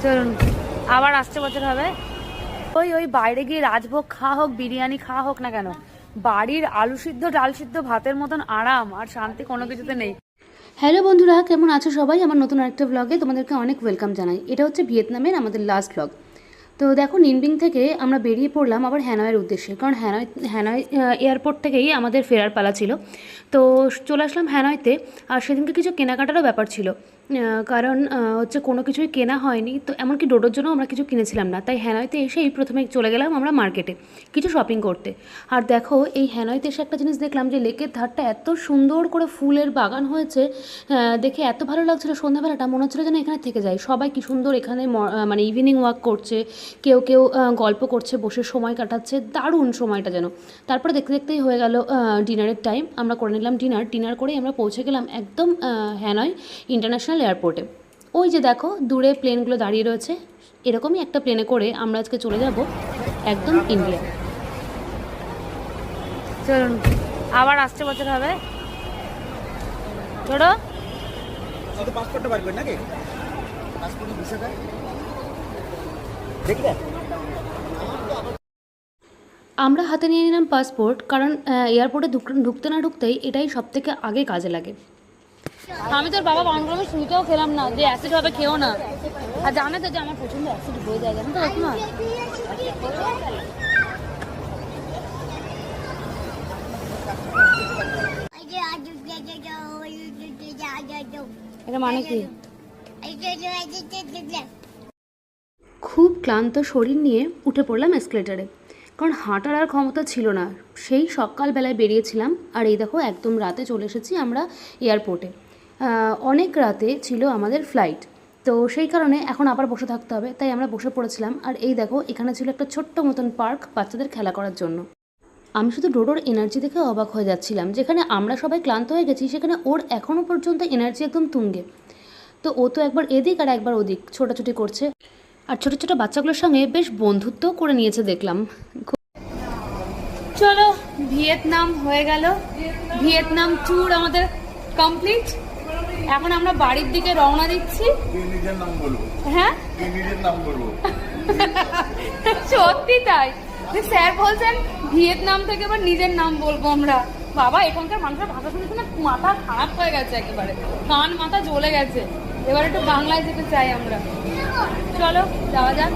চলুন আবার আসছে বছর হবে। ওই ওই বাইরে গিয়ে রাজভোগ খাওয়া হোক, বিরিয়ানি খাওয়া হোক না কেন, বাড়ির আলু সিদ্ধ ডাল সিদ্ধ ভাতের মতন আরাম আর শান্তি কোনো কিছুতে নেই। হ্যালো বন্ধুরা, কেমন আছো সবাই? আমার নতুন আরেকটা ব্লগে তোমাদেরকে অনেক ওয়েলকাম জানাই। এটা হচ্ছে ভিয়েতনামের আমাদের লাস্ট ব্লগ। তো দেখো, নিনবিং থেকে আমরা বেরিয়ে পড়লাম আবার হ্যানয়ের উদ্দেশ্যে, কারণ হ্যানয় এয়ারপোর্ট থেকেই আমাদের ফেরার পালা ছিল। তো চলে আসলাম হ্যানয়তে। আর সেদিনকে কিছু কেনাকাটারও ব্যাপার ছিল, কারণ হচ্ছে কোনো কিছুই কেনা হয়নি। তো এমনকি ডোডোর জন্য আমরা কিছু কিনেছিলাম না, তাই হ্যানয়তে এসেই প্রথমে চলে গেলাম আমরা মার্কেটে কিছু শপিং করতে। আর দেখো, এই হ্যানয়তে এসে একটা জিনিস দেখলাম যে লেকের ধারটা এত সুন্দর করে ফুলের বাগান হয়েছে, দেখে এত ভালো লাগছিলো। সন্ধ্যাবেলাটা মনে হচ্ছিলো যেন এখানে থেকে যায়। সবাই কি সুন্দর এখানে মানে ইভিনিং ওয়াক করছে, কেউ কেউ গল্প করছে, বসে সময় কাটাচ্ছে, দারুণ সময়টা যেন। তারপরে দেখতে দেখতেই হয়ে গেল ডিনারের টাইম। আমরা করে নিলাম ডিনার করেই আমরা পৌঁছে গেলাম একদম হ্যানয় ইন্টারন্যাশনাল এয়ারপোর্টে। ওই যে দেখো দূরে প্লেনগুলো দাঁড়িয়ে রয়েছে, এরকমই একটা প্লেনে করে আমরা আজকে চলে যাব একদম ইন্ডিয়া। চলুন আবার আসছে বছর হবে। ছোট পাসপোর্টটা বার করেন নাকি? পাসপোর্টের ভিসাটা দেখলে? আমরা হাতে নিয়ে নিলাম পাসপোর্ট, কারণ এয়ারপোর্টে ঢুকতে না ঢুকতেই এটাই সবথেকে আগে কাজে লাগে। আমি তোর বাবা বারণ করলাম, শুনতেও খেলাম না যে অ্যাসিড হবে, খেও না। আর জানে তো যে আমার প্রচন্ড অ্যাসিড হয়ে যায়, জানো তো কাকিমা। এটা মানে কি? খুব ক্লান্ত শরীর নিয়ে উঠে পড়লাম এসকেলেটারে, কারণ হাঁটার আর ক্ষমতা ছিল না। সেই সকালবেলায় বেরিয়েছিলাম, আর এই দেখো একদম রাতে চলে এসেছি আমরা এয়ারপোর্টে। অনেক রাতে ছিল আমাদের ফ্লাইট, তো সেই কারণে এখন আবার বসে থাকতে হবে, তাই আমরা বসে পড়েছিলাম। আর এই দেখো, এখানে ছিল একটা ছোট্ট মতন পার্ক বাচ্চাদের খেলা করার জন্য। আমি শুধু ডোডোর এনার্জি দেখে অবাক হয়ে যাচ্ছিলাম। যেখানে আমরা সবাই ক্লান্ত হয়ে গেছি, সেখানে ওর এখনও পর্যন্ত এনার্জি একদম তুঙ্গে। তো ও তো একবার এদিক আর একবার ওদিক ছোটাছুটি করছে, আর ছোটো ছোটো বাচ্চাগুলোর সঙ্গে বেশ বন্ধুত্বও করে নিয়েছে দেখলাম। চলো, ভিয়েতনাম হয়ে গেল, ভিয়েতনাম ট্যুর আমাদের কমপ্লিট। এখন আমরা বাড়ির দিকে রওনা দিচ্ছি। হ্যাঁ, সত্যি তাই। স্যার বলছেন ভিয়েতনাম থেকে আবার নিজের নাম বলবো আমরা। বাবা, এখানকার মানুষের ভাষা শুনেছে না, মাথা খারাপ হয়ে গেছে, একেবারে কান মাথা জ্বলে গেছে। এবার একটু বাংলায় যেতে চাই আমরা। চলো যাওয়া যাক।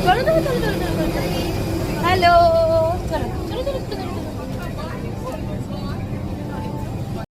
চলো চলো চলো চলো চলো। হ্যালো, চলো।